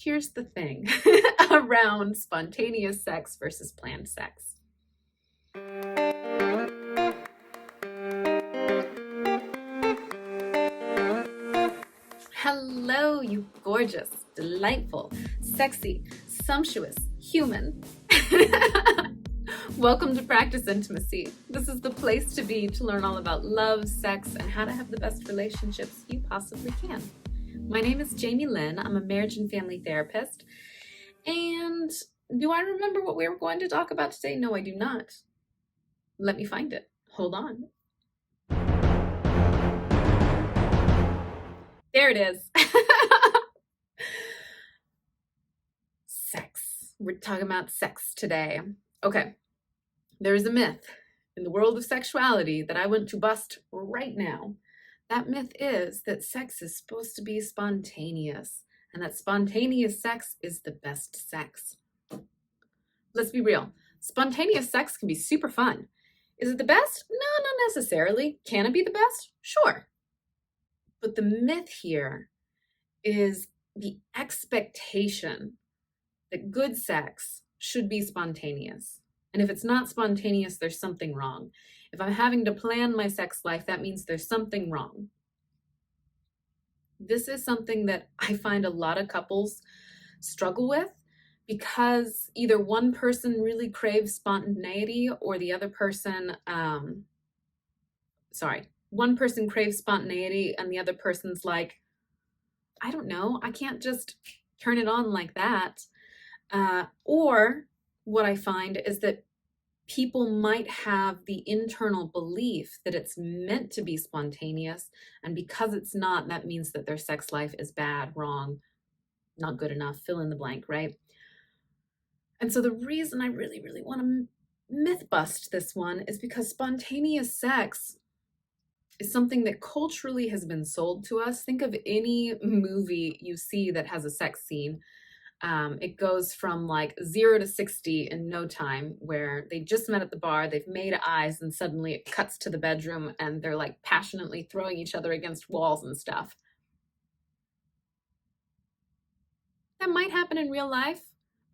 Here's the thing around spontaneous sex versus planned sex. Hello, you gorgeous, delightful, sexy, sumptuous human. Welcome to Practice Intimacy. This is the place to be to learn all about love, sex, and how to have the best relationships you possibly can. My name is Jami Lynn. I'm a marriage and family therapist. And do I remember what we were going to talk about today? No, I do not. Let me find it. Hold on. There it is. Sex. We're talking about sex today. Okay. There is a myth in the world of sexuality that I want to bust right now. That myth is that sex is supposed to be spontaneous and that spontaneous sex is the best sex. Let's be real. Spontaneous sex can be super fun. Is it the best? No, not necessarily. Can it be the best? Sure. But the myth here is the expectation that good sex should be spontaneous. And if it's not spontaneous, there's something wrong. If I'm having to plan my sex life, that means there's something wrong. This is something that I find a lot of couples struggle with because either one person really craves spontaneity or the other person, one person craves spontaneity and the other person's like, I don't know, I can't just turn it on like that. Or what I find is that people might have the internal belief that it's meant to be spontaneous, and because it's not, that means that their sex life is bad, wrong, not good enough, fill in the blank, right? And so the reason I really, really want to myth bust this one is because spontaneous sex is something that culturally has been sold to us. Think of any movie you see that has a sex scene. It goes from like 0 to 60 in no time, where they just met at the bar, they've made eyes, and suddenly it cuts to the bedroom and they're like passionately throwing each other against walls and stuff. That might happen in real life,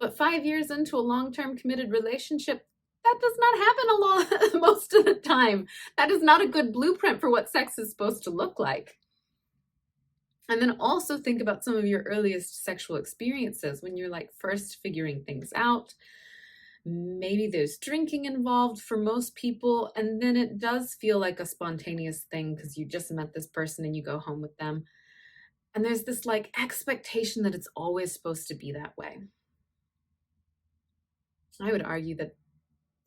but 5 years into a long-term committed relationship, that does not happen a lot most of the time. That is not a good blueprint for what sex is supposed to look like. And then also think about some of your earliest sexual experiences when you're like first figuring things out. Maybe there's drinking involved for most people, and then it does feel like a spontaneous thing because you just met this person and you go home with them. And there's this like expectation that it's always supposed to be that way. I would argue that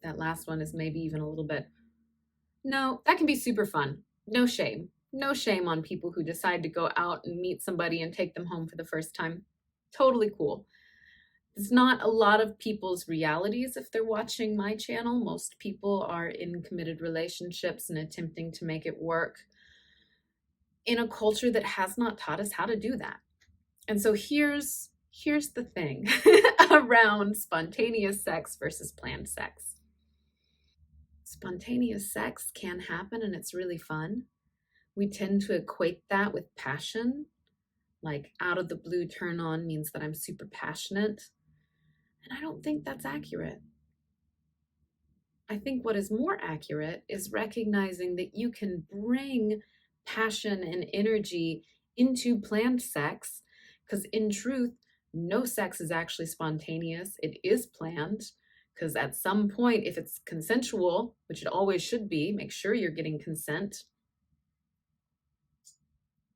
that last one is maybe even a little bit, no, that can be super fun. No shame. No shame on people who decide to go out and meet somebody and take them home for the first time. Totally cool. It's not a lot of people's realities if they're watching my channel. Most people are in committed relationships and attempting to make it work in a culture that has not taught us how to do that. And so here's the thing around spontaneous sex versus planned sex. Spontaneous sex can happen and it's really fun. We tend to equate that with passion. Like out of the blue turn on means that I'm super passionate. And I don't think that's accurate. I think what is more accurate is recognizing that you can bring passion and energy into planned sex, because in truth, no sex is actually spontaneous. It is planned, because at some point, if it's consensual, which it always should be, make sure you're getting consent.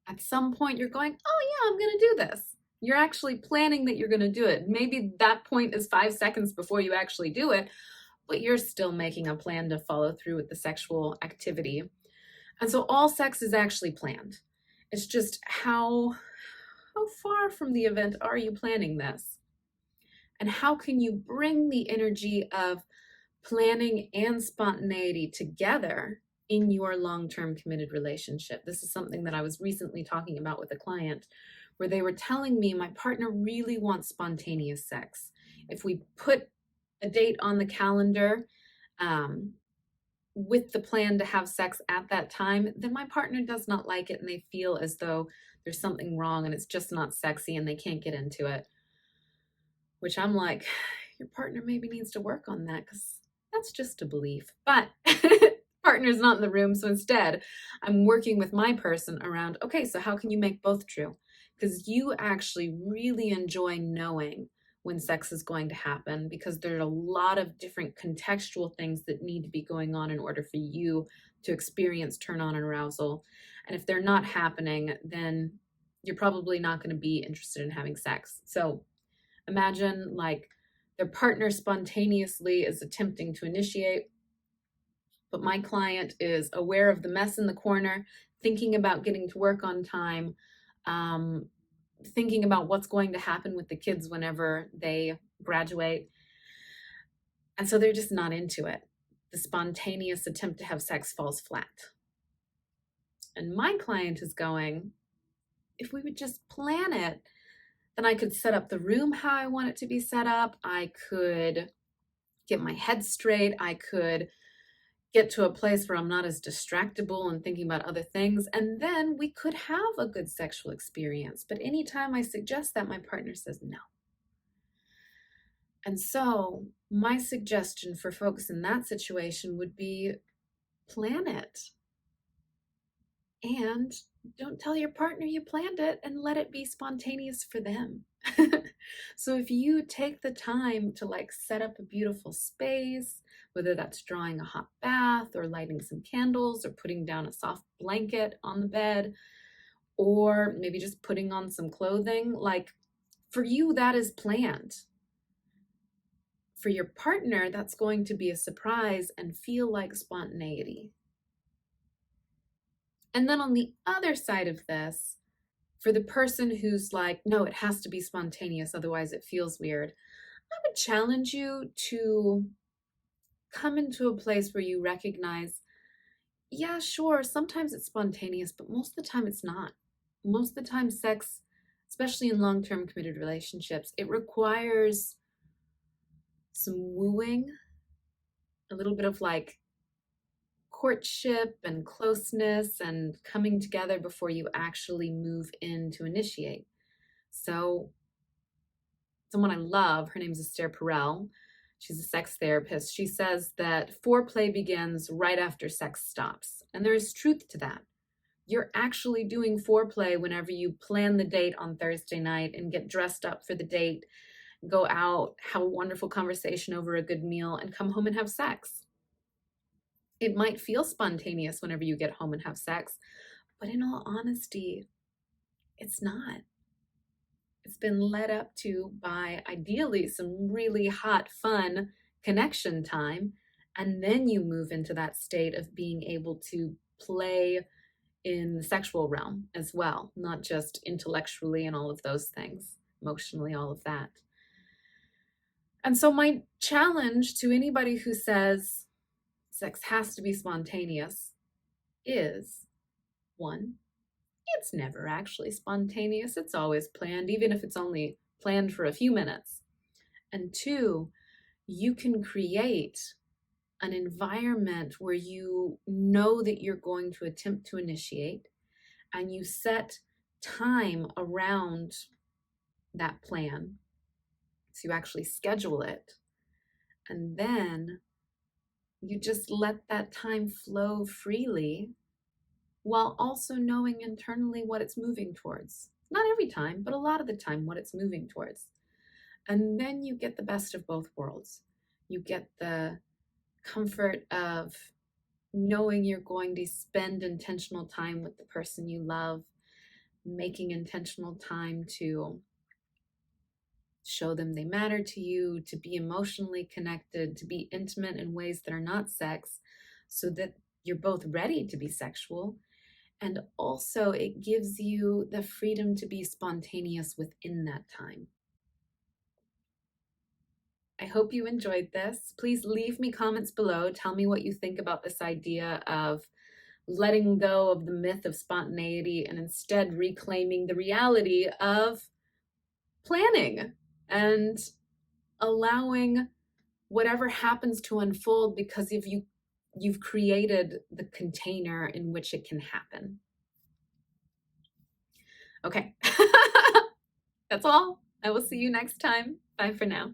At some point, you're going, oh yeah, I'm going to do this. You're actually planning that you're going to do it. Maybe that point is 5 seconds before you actually do it, but you're still making a plan to follow through with the sexual activity. And so all sex is actually planned. It's just how far from the event are you planning this? And how can you bring the energy of planning and spontaneity together in your long-term committed relationship? This is something that I was recently talking about with a client where they were telling me my partner really wants spontaneous sex. If we put a date on the calendar with the plan to have sex at that time, then my partner does not like it and they feel as though there's something wrong and it's just not sexy and they can't get into it. which I'm like, your partner maybe needs to work on that because that's just a belief. But partner's not in the room. So instead, I'm working with my person around, okay, so how can you make both true? Because you actually really enjoy knowing when sex is going to happen because there are a lot of different contextual things that need to be going on in order for you to experience turn on and arousal. And if they're not happening, then you're probably not going to be interested in having sex. So imagine like their partner spontaneously is attempting to initiate, but my client is aware of the mess in the corner, thinking about getting to work on time, um, thinking about what's going to happen with the kids whenever they graduate. And so they're just not into it. The spontaneous attempt to have sex falls flat. And my client is going, if we would just plan it, then I could set up the room how I want it to be set up. I could get my head straight. I could get to a place where I'm not as distractible and thinking about other things. And then we could have a good sexual experience. But anytime I suggest that, my partner says no. And so my suggestion for folks in that situation would be plan it. And don't tell your partner you planned it and let it be spontaneous for them. So if you take the time to like set up a beautiful space, whether that's drawing a hot bath or lighting some candles or putting down a soft blanket on the bed, or maybe just putting on some clothing, like for you, that is planned. For your partner, that's going to be a surprise and feel like spontaneity. And then on the other side of this, for the person who's like, no, it has to be spontaneous, otherwise it feels weird, I would challenge you to come into a place where you recognize, yeah, sure, sometimes it's spontaneous, but most of the time it's not. Most of the time, sex, especially in long-term committed relationships, it requires some wooing, a little bit of like courtship and closeness and coming together before you actually move in to initiate. So someone I love, her name's Esther Perel, she's a sex therapist. She says that foreplay begins right after sex stops. And there's truth to that. You're actually doing foreplay whenever you plan the date on Thursday night and get dressed up for the date, go out, have a wonderful conversation over a good meal, and come home and have sex. It might feel spontaneous whenever you get home and have sex, but in all honesty, it's not. It's been led up to by ideally some really hot, fun connection time. And then you move into that state of being able to play in the sexual realm as well, not just intellectually and all of those things, emotionally, all of that. And so my challenge to anybody who says sex has to be spontaneous is, one, it's never actually spontaneous. It's always planned, even if it's only planned for a few minutes. And two, you can create an environment where you know that you're going to attempt to initiate, and you set time around that plan. So you actually schedule it. And then you just let that time flow freely while also knowing internally what it's moving towards. Not every time, but a lot of the time, what it's moving towards. And then you get the best of both worlds. You get the comfort of knowing you're going to spend intentional time with the person you love, making intentional time to show them they matter to you, to be emotionally connected, to be intimate in ways that are not sex, so that you're both ready to be sexual. And also, it gives you the freedom to be spontaneous within that time. I hope you enjoyed this. Please leave me comments below. Tell me what you think about this idea of letting go of the myth of spontaneity and instead reclaiming the reality of planning and allowing whatever happens to unfold because of you've created the container in which it can happen. Okay, that's all. I will see you next time. Bye for now.